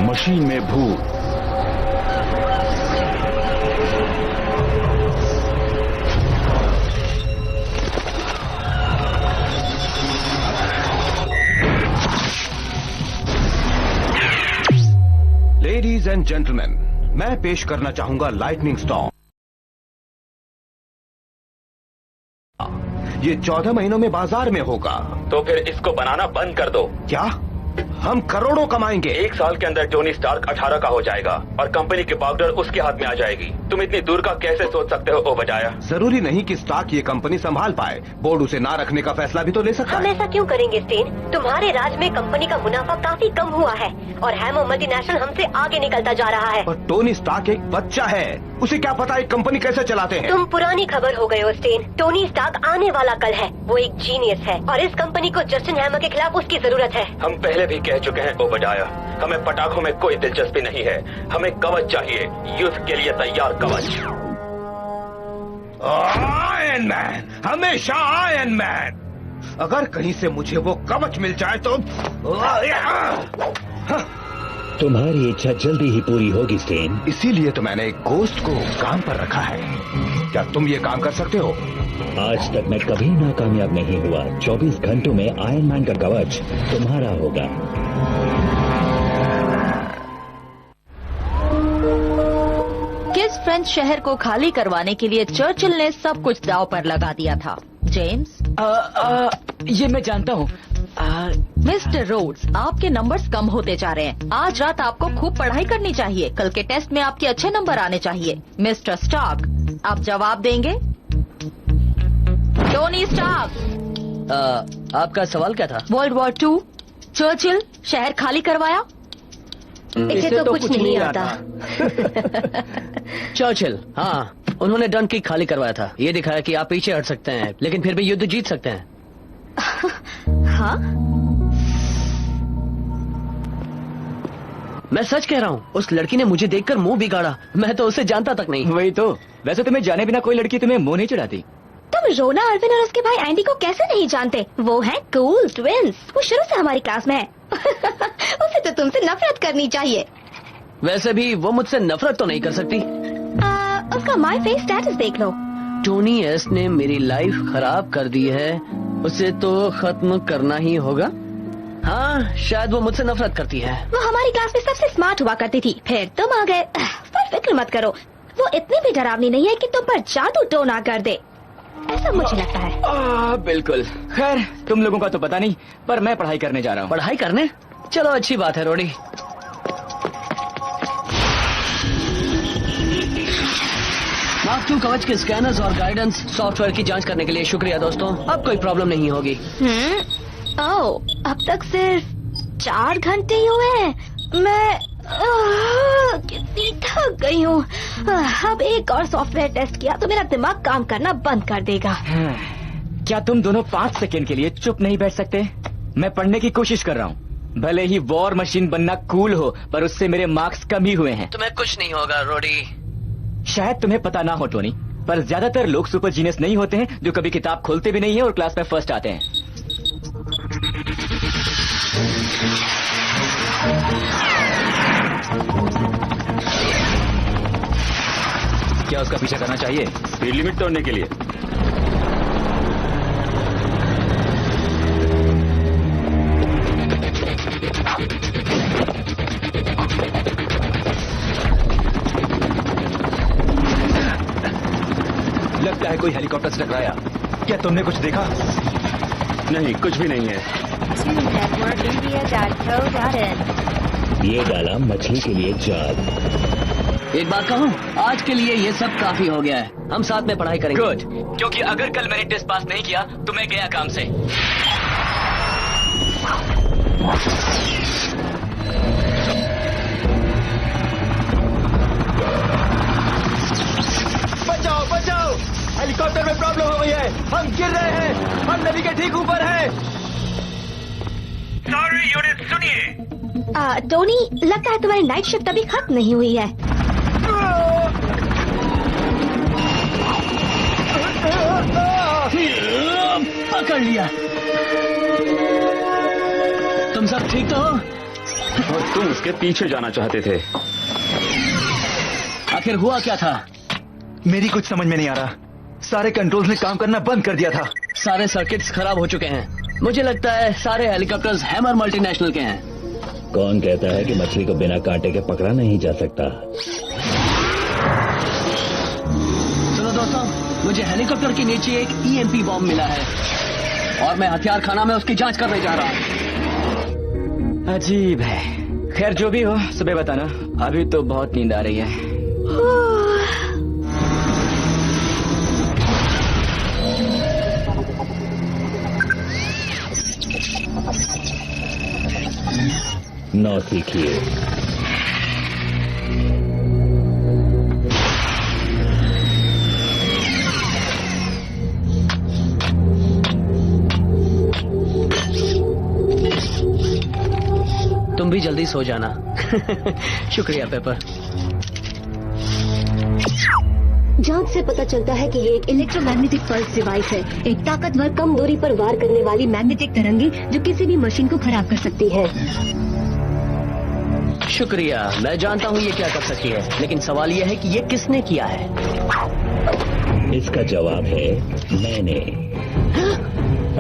Machine में भूत। Ladies and gentleman, मैं पेश करना चाहूंगा लाइटनिंग स्टॉर्म। ये 14 महीनों में बाजार में होगा। तो फिर इसको बनाना बंद कर दो। क्या? हम करोड़ों कमाएंगे। 1 साल के अंदर टोनी स्टार्क 18 का हो जाएगा और कंपनी की पाउडर उसके हाथ में आ जाएगी। तुम इतनी दूर का कैसे सोच सकते हो ओबजाया? जरूरी नहीं कि स्टार्क ये कंपनी संभाल पाए। बोर्ड उसे ना रखने का फैसला भी तो ले सकता हम है। ऐसा क्यों करेंगे स्टेन? तुम्हारे राज में कंपनी का मुनाफा काफी कम हुआ है और हैमो मल्टीनेशनल हमसे आगे निकलता जा रहा है। और टोनी स्टार्क एक बच्चा है, उसे क्या पता एक कंपनी कैसे चलाते हैं। तुम पुरानी खबर हो गए हो स्टेन। टोनी स्टार्क आने वाला कल है। वो एक जीनियस है और इस कंपनी को जस्टिन हैमर के खिलाफ उसकी जरूरत है। हम पहले भी कह चुके हैं ओबजाया, हमें पटाखों में कोई दिलचस्पी नहीं है। हमें कवच चाहिए, युद्ध के लिए तैयार कवच। आयरन मैन, हमेशा आयरन मैन। अगर कहीं से मुझे वो कवच मिल जाए तो तुम्हारी इच्छा जल्दी ही पूरी होगी स्टेन। इसीलिए तो मैंने एक गोस्ट को काम पर रखा है। क्या तुम ये काम कर सकते हो? आज तक मैं कभी नाकामयाब नहीं हुआ। 24 घंटों में आयरन मैन का कवच तुम्हारा होगा। किस फ्रेंच शहर को खाली करवाने के लिए चर्चिल ने सब कुछ दांव पर लगा दिया था? जेम्स? ये मैं जानता हूँ। मिस्टर रोड्स, आपके नंबर्स कम होते जा रहे हैं। आज रात आपको खूब पढ़ाई करनी चाहिए। कल के टेस्ट में आपके अच्छे नंबर आने चाहिए। मिस्टर स्टार्क, आप जवाब देंगे? टोनी स्टार्क, आपका सवाल क्या था? वर्ल्ड वॉर 2, चर्चिल शहर खाली करवाया। इसे तो कुछ नहीं आता। चर्चिल, हाँ, उन्होंने डनकीर्क खाली करवाया था। ये दिखाया कि आप पीछे हट सकते हैं लेकिन फिर भी युद्ध जीत सकते हैं। हाँ? मैं सच कह रहा हूँ, उस लड़की ने मुझे देखकर मुंह बिगाड़ा। मैं तो उसे जानता तक नहीं। वही तो। वैसे तुम्हें जाने बिना कोई लड़की तुम्हें मुंह नहीं चढ़ाती। तुम रोना अरविन और उसके भाई एंडी को कैसे नहीं जानते? वो हैं कूल ट्विंस। वो शुरू से हमारी क्लास में है। उसे तो तुमसे नफरत करनी चाहिए। वैसे भी वो मुझसे नफरत तो नहीं कर सकती। उसका माई फेस स्टेटस देख लो। टोनी एस ने मेरी लाइफ खराब कर दी है, उसे तो खत्म करना ही होगा। हाँ, शायद वो मुझसे नफरत करती है। वो हमारी क्लास में सबसे स्मार्ट हुआ करती थी, फिर तुम आ गए। पर फिक्र मत करो, वो इतनी भी डरावनी नहीं है कि तुम पर जादू टोना कर दे, ऐसा मुझे लगता है। बिल्कुल। खैर, तुम लोगों का तो पता नहीं, पर मैं पढ़ाई करने जा रहा हूँ। पढ़ाई करने? चलो, अच्छी बात है रोडी। मार्क II कवच के स्कैनर्स और गाइडेंस सॉफ्टवेयर की जांच करने के लिए शुक्रिया दोस्तों। अब कोई प्रॉब्लम नहीं होगी। ओह, अब तक सिर्फ 4 घंटे ही हुए हैं। मैं कितनी थक गई हूँ। अब एक और सॉफ्टवेयर टेस्ट किया तो मेरा दिमाग काम करना बंद कर देगा। क्या तुम दोनों 5 सेकंड के लिए चुप नहीं बैठ सकते? मैं पढ़ने की कोशिश कर रहा हूँ। भले ही वॉर मशीन बनना कूल हो, पर उससे मेरे मार्क्स कम ही हुए हैं। तुम्हें कुछ नहीं होगा रोडी। शायद तुम्हें पता ना हो टोनी, पर ज्यादातर लोग सुपर जीनियस नहीं होते हैं जो कभी किताब खोलते भी नहीं है और क्लास में फर्स्ट आते हैं। क्या उसका पीछा करना चाहिए? स्पीड लिमिट तोड़ने के लिए। लगता है कोई हेलीकॉप्टर से टकराया। क्या तुमने कुछ देखा? नहीं, कुछ भी नहीं है। ये डाला मछली के लिए जाल। एक बात कहूँ, आज के लिए ये सब काफी हो गया है। हम साथ में पढ़ाई करेंगे। गुड, क्योंकि अगर कल मैंने टेस्ट पास नहीं किया तो मैं गया काम से। बचाओ बचाओ, हेलीकॉप्टर में प्रॉब्लम हो गई है। हम गिर रहे हैं, हम नदी के ठीक ऊपर हैं। सारी यूनिट सुनिए। टोनी, लगता है तुम्हारी नाइट शिफ्ट अभी खत्म नहीं हुई है। पकड़ लिया। तुम सब ठीक तो हो? और तुम उसके पीछे जाना चाहते थे। आखिर हुआ क्या था? मेरी कुछ समझ में नहीं आ रहा। सारे कंट्रोल्स ने काम करना बंद कर दिया था। सारे सर्किट्स खराब हो चुके हैं। मुझे लगता है सारे हेलीकॉप्टर्स हैमर मल्टीनेशनल के हैं। कौन कहता है कि मछली को बिना कांटे के पकड़ा नहीं जा सकता? सुनो दोस्तों, मुझे हेलीकॉप्टर के नीचे एक EMP बॉम्ब मिला है और मैं हथियार खाना में उसकी जांच करने जा रहा हूँ। अजीब है। खैर जो भी हो, सुबह बताना। अभी तो बहुत नींद आ रही है। नौ सीखिए। तुम भी जल्दी सो जाना। शुक्रिया पेपर। जांच से पता चलता है कि ये एक इलेक्ट्रोमैग्नेटिक पल्स डिवाइस है, एक ताकतवर कम दूरी पर वार करने वाली मैग्नेटिक तरंगे जो किसी भी मशीन को खराब कर सकती है। शुक्रिया, मैं जानता हूँ ये क्या कर सकती है, लेकिन सवाल ये है कि ये किसने किया है? इसका जवाब है मैंने।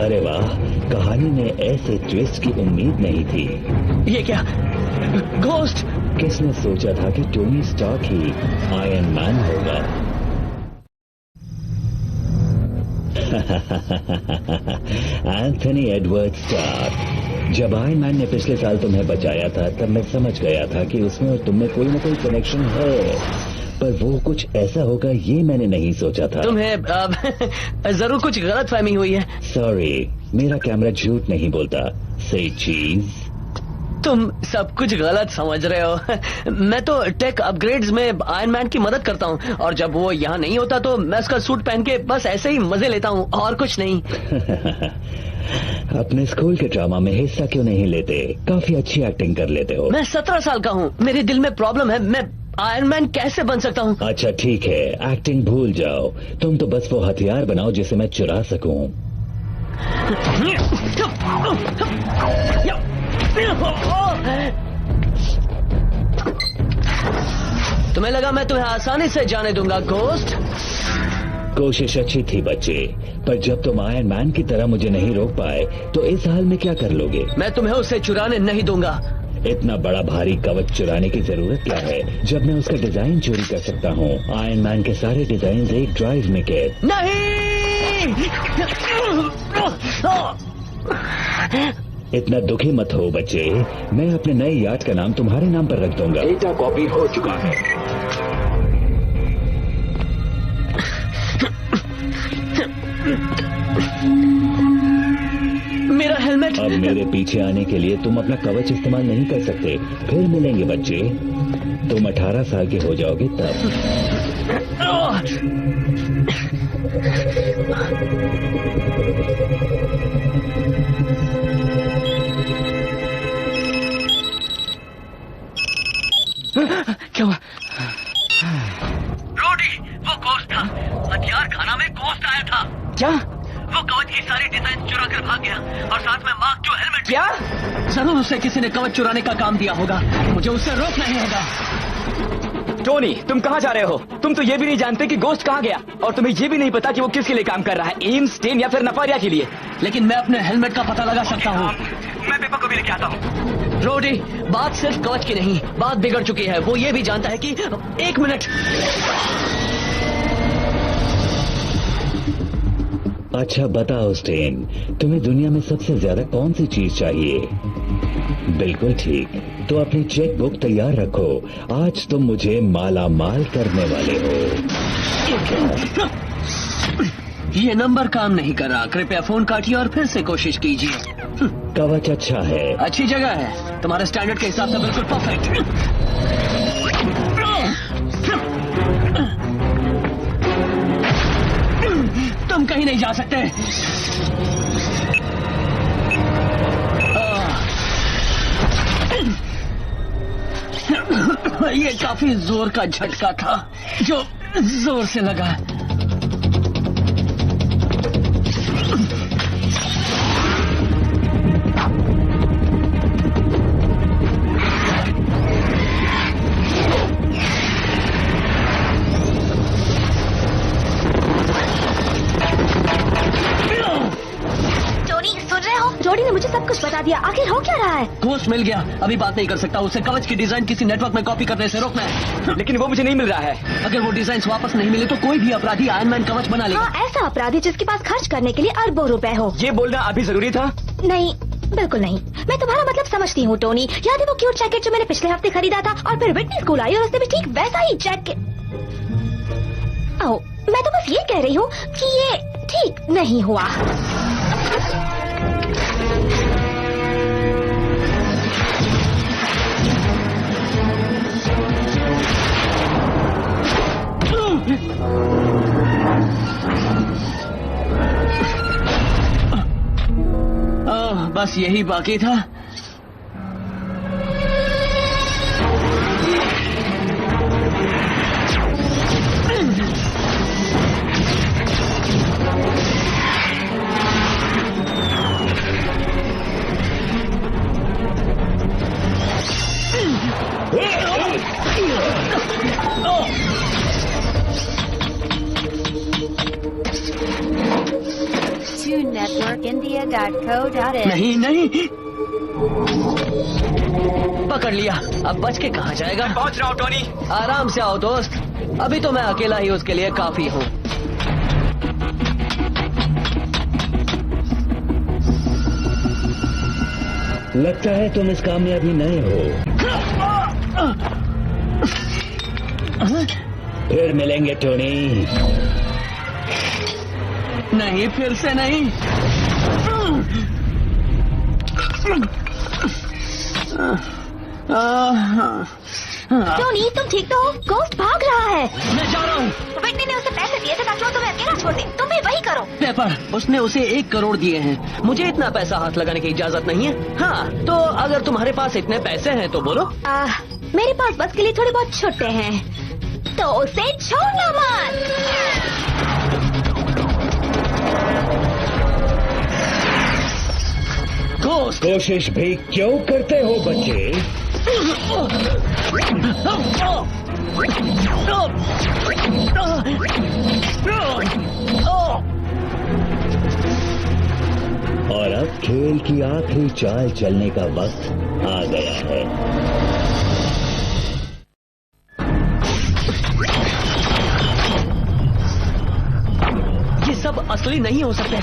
अरे वाह, कहानी में ऐसे ट्विस्ट की उम्मीद नहीं थी। ये क्या? घोस्ट! किसने सोचा था कि टोनी स्टार्क ही आयरन मैन होगा? Anthony Edward Stark. जब आयरन मैन ने पिछले साल तुम्हें बचाया था, तब मैं समझ गया था कि उसमें और तुम में कोई न कोई कनेक्शन है, पर वो कुछ ऐसा होगा ये मैंने नहीं सोचा था। तुम्हें जरूर कुछ गलत फहमी हुई है। सॉरी, मेरा कैमरा झूठ नहीं बोलता। सही चीज। तुम सब कुछ गलत समझ रहे हो। मैं तो टेक अपग्रेड्स में आयरन मैन की मदद करता हूँ, और जब वो यहाँ नहीं होता तो मैं उसका सूट पहन के बस ऐसे ही मजे लेता हूँ, और कुछ नहीं। अपने स्कूल के ड्रामा में हिस्सा क्यों नहीं लेते? काफी अच्छी एक्टिंग कर लेते हो। मैं 17 साल का हूँ, मेरे दिल में प्रॉब्लम है। मैं आयरन मैन कैसे बन सकता हूँ? अच्छा ठीक है, एक्टिंग भूल जाओ। तुम तो बस वो हथियार बनाओ जिसे मैं चुरा सकूं। तुम्हें लगा मैं तुम्हें आसानी से जाने दूंगा घोस्ट? कोशिश अच्छी थी बच्चे, पर जब तुम आयरन मैन की तरह मुझे नहीं रोक पाए तो इस हाल में क्या कर लोगे? मैं तुम्हें उसे चुराने नहीं दूंगा। इतना बड़ा भारी कवच चुराने की जरूरत क्या है, जब मैं उसका डिजाइन चोरी कर सकता हूँ। आयरन मैन के सारे डिजाइन एक ड्राइव में कैद। नहीं! इतना दुखी मत हो बच्चे, मैं अपने नए यार्ड का नाम तुम्हारे नाम पर रख दूंगा। डेटा कॉपी हो चुका है। मेरा हेलमेट! अब मेरे पीछे आने के लिए तुम अपना कवच इस्तेमाल नहीं कर सकते। फिर मिलेंगे बच्चे, तुम 18 साल के हो जाओगे तब। क्या हुआ? रोडी, वो घोस्ट था। हथियार खाना में घोस्ट आया था। क्या? वो कवच की सारी डिजाइन चुरा कर भाग गया, और साथ में मार्क जो हेलमेट। क्या? जरूर उसे किसी ने कवच चुराने का काम दिया होगा। मुझे उससे रोकना ही होगा। टोनी, तुम कहाँ जा रहे हो? तुम तो ये भी नहीं जानते कि घोस्ट कहाँ गया, और तुम्हें ये भी नहीं पता कि वो किसके लिए काम कर रहा है, एम, स्टेन या फिर नफारिया के लिए। लेकिन मैं अपने हेलमेट का पता लगा सकता हूँ। मैं पेपर को भी लेके आता हूँ। रोडी, बात सिर्फ कवच की नहीं, बात बिगड़ चुकी है। वो ये भी जानता है कि 1 मिनट। अच्छा बताओ स्टेन, तुम्हें दुनिया में सबसे ज्यादा कौन सी चीज चाहिए? बिल्कुल ठीक, तो अपनी चेक बुक तैयार रखो। आज तुम मुझे माला माल करने वाले हो। ये नंबर काम नहीं कर रहा, कृपया फोन काटिए और फिर से कोशिश कीजिए। कवच अच्छा है, अच्छी जगह है, तुम्हारे स्टैंडर्ड के हिसाब से बिल्कुल परफेक्ट। तुम कहीं नहीं जा सकते। ये काफी जोर का झटका था जो जोर से लगा। हो क्या रहा है? घोस्ट मिल गया, अभी बात नहीं कर सकता। उसे कवच की डिजाइन किसी नेटवर्क में कॉपी करने से रोकना है। लेकिन वो मुझे नहीं मिल रहा है। अगर वो डिजाइन वापस नहीं मिले तो कोई भी अपराधी आयरन मैन कवच बना लेगा। हाँ, ऐसा अपराधी जिसके पास खर्च करने के लिए अरबों रुपए हो। ये बोलना अभी जरूरी था? नहीं, बिल्कुल नहीं। मैं तुम्हारा मतलब समझती हूँ टोनी। याद है वो क्यूट जैकेट जो मैंने पिछले हफ्ते खरीदा था और फिर विटनी स्कूल आई और उसने भी ठीक वैसा ही जैकेट। ओह, मैं तो बस ये कह रही हूँ कि ये ठीक नहीं हुआ। बस यही बाकी था। TuneNetworkIndia.co.in नहीं नहीं, पकड़ लिया। अब बच के कहाँ जाएगा? पहुंच रहा हूँ टोनी। आराम से आओ दोस्त, अभी तो मैं अकेला ही उसके लिए काफी हूँ। लगता है तुम इस काम में अभी नए हो। फिर मिलेंगे टोनी। नहीं, फिर से नहीं। टोनी, तुम ठीक तो हो? गोस्ट भाग रहा है। मैं जा रहा हूँ। विटनी ने उसे पैसे दिए थे ताकि वो तुम्हें अकेला छोड़ दे। तुम भी वही करो। पेपर, उसने उसे 1 करोड़ दिए हैं। मुझे इतना पैसा हाथ लगाने की इजाजत नहीं है। हाँ, तो अगर तुम्हारे पास इतने पैसे हैं तो बोलो। मेरे पास बस के लिए थोड़े बहुत छुट्टे हैं, तो उसे छोड़ना मत। कोशिश भी क्यों करते हो बच्चे? और अब खेल की आखिरी चाल चलने का वक्त आ गया है। ये सब असली नहीं हो सकते।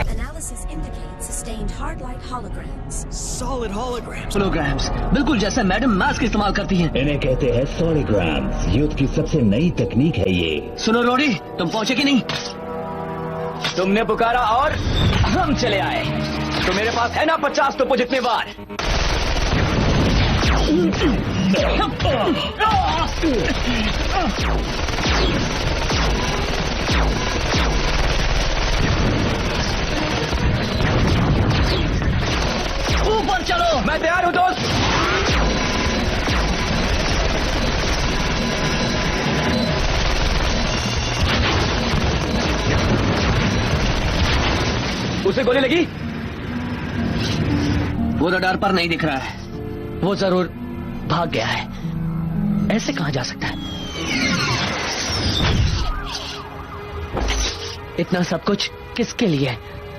Analysis indicates sustained hard-like holograms. Solid holograms. Holograms, बिल्कुल जैसे मैडम मास्क इस्तेमाल करती हैं। इन्हें कहते हैं सॉलिग्राम्स। युद्ध की सबसे नई तकनीक है ये। सुनो रोडी, तुम पहुंचे कि नहीं? तुमने पुकारा और हम चले आए। तो मेरे पास है ना 50 तोपों जितने बार। ऊपर चलो। मैं तैयार हूँ दोस्त। उसे गोली लगी? वो रडार पर नहीं दिख रहा है। वो जरूर भाग गया है। ऐसे कहाँ जा सकता है? इतना सब कुछ किसके लिए?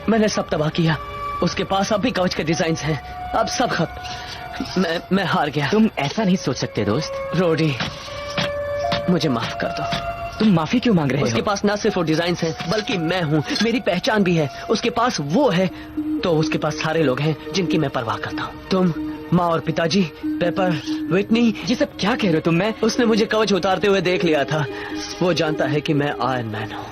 मैंने सब तबाह किया। उसके पास अब भी कवच के डिजाइन हैं। अब सब खत्म। मैं हार गया। तुम ऐसा नहीं सोच सकते दोस्त। रोडी, मुझे माफ कर दो। तुम माफी क्यों मांग रहे हो? उसके पास न सिर्फ वो डिजाइन हैं, बल्कि मैं हूँ। मेरी पहचान भी है। उसके पास वो है, तो उसके पास सारे लोग हैं जिनकी मैं परवाह करता हूँ। तुम, माँ और पिताजी, पेपर, विटनी। ये सब क्या कह रहे हो तुम? मैं उसने मुझे कवच उतारते हुए देख लिया था। वो जानता है कि मैं आयरन मैन हूँ।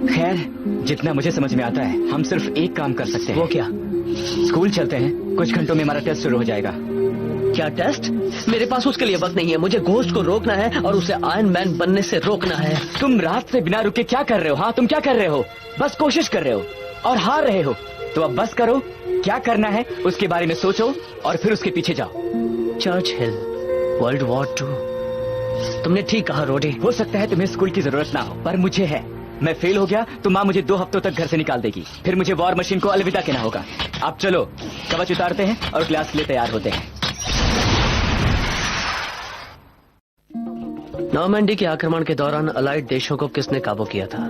खैर, जितना मुझे समझ में आता है, हम सिर्फ एक काम कर सकते हैं। वो क्या? स्कूल चलते हैं। कुछ घंटों में हमारा टेस्ट शुरू हो जाएगा। क्या टेस्ट? मेरे पास उसके लिए वक्त नहीं है। मुझे घोस्ट को रोकना है और उसे आयरन मैन बनने से रोकना है। तुम रात से बिना रुके क्या कर रहे हो? हाँ, तुम क्या कर रहे हो? बस कोशिश कर रहे हो और हार रहे हो। तो अब बस करो। क्या करना है उसके बारे में सोचो और फिर उसके पीछे जाओ। Churchill, world war 2। तुमने ठीक कहा रोडी। हो सकता है तुम्हें स्कूल की जरूरत ना हो, पर मुझे है। मैं फेल हो गया तो माँ मुझे 2 हफ्तों तक घर से निकाल देगी। फिर मुझे वॉर मशीन को अलविदा कहना होगा। आप चलो, कवच उतारते हैं और क्लास के लिए तैयार होते हैं। नॉर्मैंडी के आक्रमण के दौरान अलाइड देशों को किसने काबू किया था?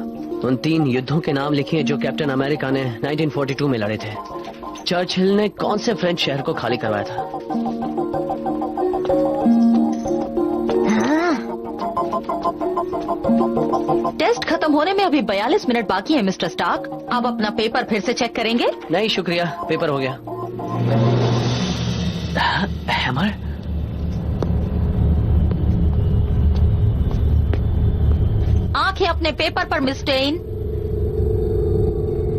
उन 3 युद्धों के नाम लिखिए जो कैप्टन अमेरिका ने 1942 में लड़े थे। चर्चिल ने कौन से फ्रेंच शहर को खाली करवाया था? टेस्ट खत्म होने में अभी 42 मिनट बाकी है मिस्टर स्टार्क। आप अपना पेपर फिर से चेक करेंगे? नहीं शुक्रिया, पेपर हो गया। हैमर? आंखें अपने पेपर पर मिस स्टेन।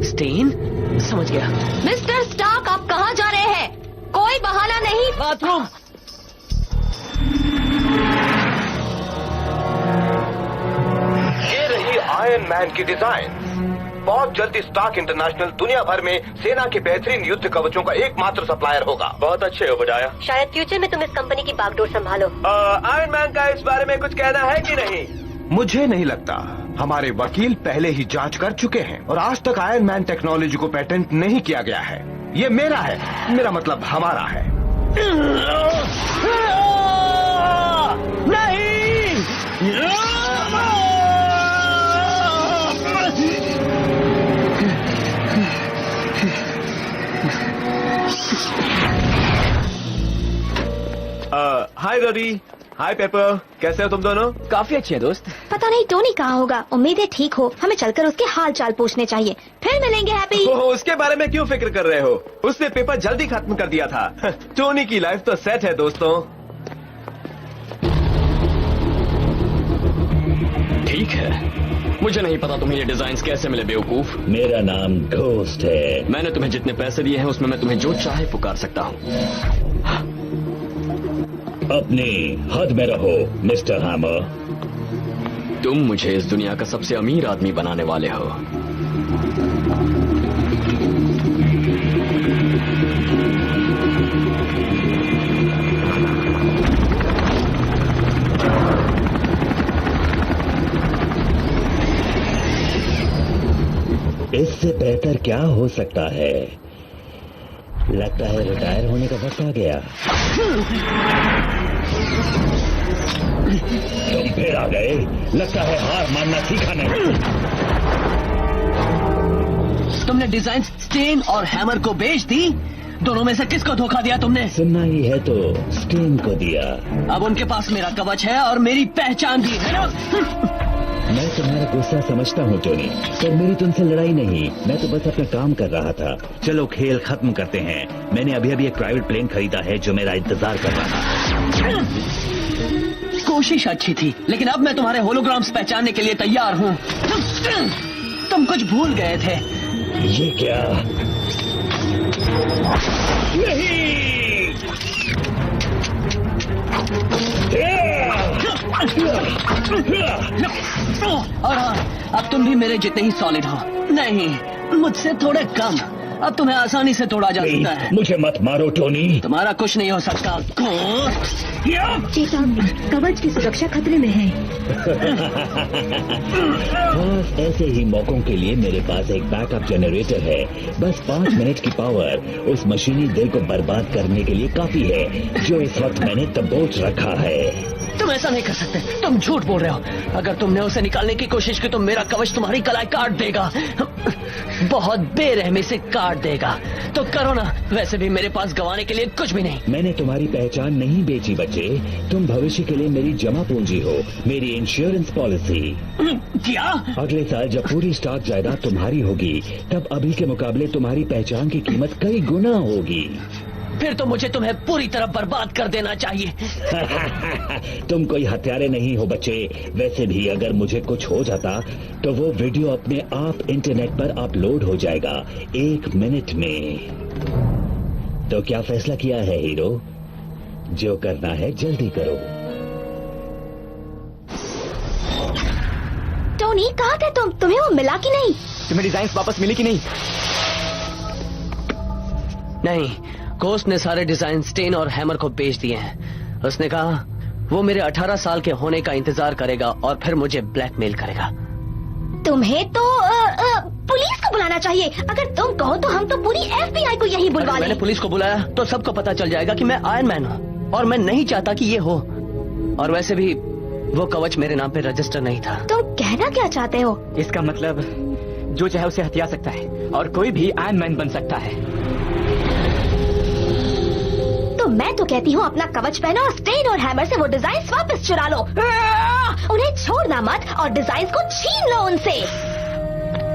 स्टेन? समझ गया। मिस्टर स्टार्क, आप कहाँ जा रहे हैं? कोई बहाना नहीं। बाथरूम। ये रही आयरन मैन की डिजाइन। बहुत जल्दी स्टार्क इंटरनेशनल दुनिया भर में सेना के बेहतरीन युद्ध कवचों का एकमात्र सप्लायर होगा। बहुत अच्छे हो बजाया। शायद फ्यूचर में तुम इस कंपनी की बागडोर संभालो। आयरन मैन का इस बारे में कुछ कहना है कि नहीं? मुझे नहीं लगता। हमारे वकील पहले ही जांच कर चुके हैं और आज तक आयरन मैन टेक्नोलॉजी को पेटेंट नहीं किया गया है। ये मेरा है, मेरा मतलब हमारा है। हाय रॉडी, हाय पेपर, कैसे हो तुम दोनों? काफी अच्छे हैं दोस्त। पता नहीं टोनी कहाँ होगा। उम्मीद है ठीक हो। हमें चलकर उसके हाल चाल पूछने चाहिए। फिर मिलेंगे हैप्पी। उसके बारे में क्यों फिक्र कर रहे हो? उसने पेपर जल्दी खत्म कर दिया था। टोनी की लाइफ तो सेट है दोस्तों। ठीक है, मुझे नहीं पता तुम्हें ये डिजाइन्स कैसे मिले बेवकूफ। मेरा नाम घोस्ट है। मैंने तुम्हें जितने पैसे दिए हैं उसमें मैं तुम्हें जो चाहे पुकार सकता हूँ। अपनी हद में रहो मिस्टर हैमर। तुम मुझे इस दुनिया का सबसे अमीर आदमी बनाने वाले हो। इससे बेहतर क्या हो सकता है? लगता है रिटायर होने का वक्त आ गया। तुम फिर आ गए। लगता है हार मानना सीखा नहीं। तुमने डिजाइन स्टेन और हैमर को बेच दी। दोनों में से किसको धोखा दिया तुमने? सुनना ही है तो स्टेन को दिया। अब उनके पास मेरा कवच है और मेरी पहचान भी है ना। मैं तुम्हारा गुस्सा समझता हूँ टोनी, पर मेरी तुमसे लड़ाई नहीं। मैं तो बस अपना काम कर रहा था। चलो खेल खत्म करते हैं। मैंने अभी अभी एक प्राइवेट प्लेन खरीदा है जो मेरा इंतजार कर रहा था। कोशिश अच्छी थी, लेकिन अब मैं तुम्हारे होलोग्राम्स पहचानने के लिए तैयार हूँ। तुम कुछ भूल गए थे। ये क्या? नहीं! और हाँ, अब तुम भी मेरे जितने ही सॉलिड हो। नहीं, मुझसे थोड़े कम। अब तुम्हें आसानी से तोड़ा जा सकता है। मुझे मत मारो टोनी। तुम्हारा कुछ नहीं हो सकता। चेता, कवच की सुरक्षा खतरे में है। बस ऐसे ही मौकों के लिए मेरे पास एक बैकअप जनरेटर है। बस 5 मिनट की पावर उस मशीनी दिल को बर्बाद करने के लिए काफी है जो इस वक्त मैंने दबोच रखा है। तुम ऐसा नहीं कर सकते। तुम झूठ बोल रहे हो। अगर तुमने उसे निकालने की कोशिश की तो मेरा कवच तुम्हारी कलाई काट देगा। बहुत बेरहमी से काट देगा। तो करो ना। वैसे भी मेरे पास गंवाने के लिए कुछ भी नहीं। मैंने तुम्हारी पहचान नहीं बेची बच्चे। तुम भविष्य के लिए मेरी जमा पूंजी हो, मेरी इंश्योरेंस पॉलिसी। क्या? अगले साल जब पूरी स्टॉक जायदाद तुम्हारी होगी तब अभी के मुकाबले तुम्हारी पहचान की कीमत कई गुना होगी। फिर तो मुझे तुम्हें पूरी तरह बर्बाद कर देना चाहिए। तुम कोई हत्यारे नहीं हो बच्चे। वैसे भी अगर मुझे कुछ हो जाता तो वो वीडियो अपने आप इंटरनेट पर अपलोड हो जाएगा 1 मिनट में। तो क्या फैसला किया है हीरो? जो करना है जल्दी करो। टोनी कहाँ थे तुम? तुम्हें वो मिला कि नहीं? तुम्हें डिजाइन वापस मिली कि नहीं? नहीं, घोस्ट ने सारे डिजाइन स्टेन और हैमर को बेच दिए हैं। उसने कहा वो मेरे 18 साल के होने का इंतजार करेगा और फिर मुझे ब्लैकमेल करेगा। तुम्हें तो पुलिस को बुलाना चाहिए। अगर तुम कहो तो हम तो पूरी FBI को यही बुलवा मैंने लें। पुलिस को बुलाया तो सबको पता चल जाएगा कि मैं आयरन मैन हूँ और मैं नहीं चाहता कि ये हो। और वैसे भी वो कवच मेरे नाम पे रजिस्टर नहीं था। तुम कहना क्या चाहते हो? इसका मतलब जो चाहे उसे हथिया सकता है और कोई भी आयरन मैन बन सकता है। तो मैं तो कहती हूँ अपना कवच पहनो और स्टेन और हैमर से वो डिजाइन वापस चुरा लो। उन्हें छोड़ना मत और डिजाइन को छीन लो उनसे।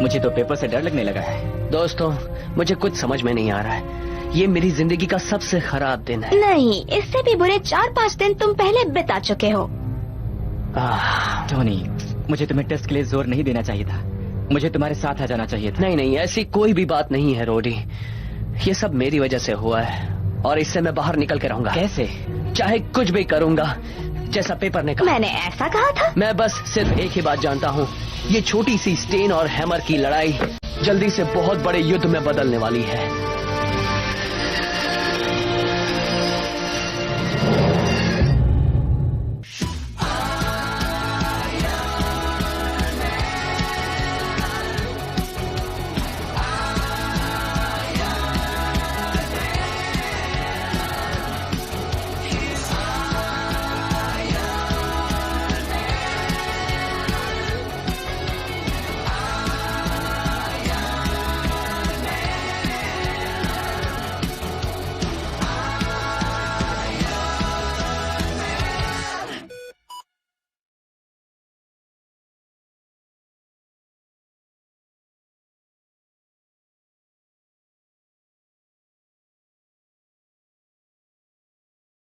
मुझे तो पेपर से डर लगने लगा है। दोस्तों, मुझे कुछ समझ में नहीं आ रहा है। ये मेरी जिंदगी का सबसे खराब दिन है। नहीं, इससे भी बुरे 4-5 दिन तुम पहले बिता चुके हो। टोनी, मुझे तुम्हें टेस्ट के लिए जोर नहीं देना चाहिए था। मुझे तुम्हारे साथ आ जाना चाहिए था। नहीं नहीं, ऐसी कोई भी बात नहीं है रोडी। ये सब मेरी वजह से हुआ है और इससे मैं बाहर निकल के रहूंगा। कैसे? चाहे कुछ भी करूंगा, जैसा पेपर ने कहा। मैंने ऐसा कहा था? मैं बस सिर्फ एक ही बात जानता हूँ, ये छोटी सी स्टेन और हैमर की लड़ाई जल्दी से बहुत बड़े युद्ध में बदलने वाली है।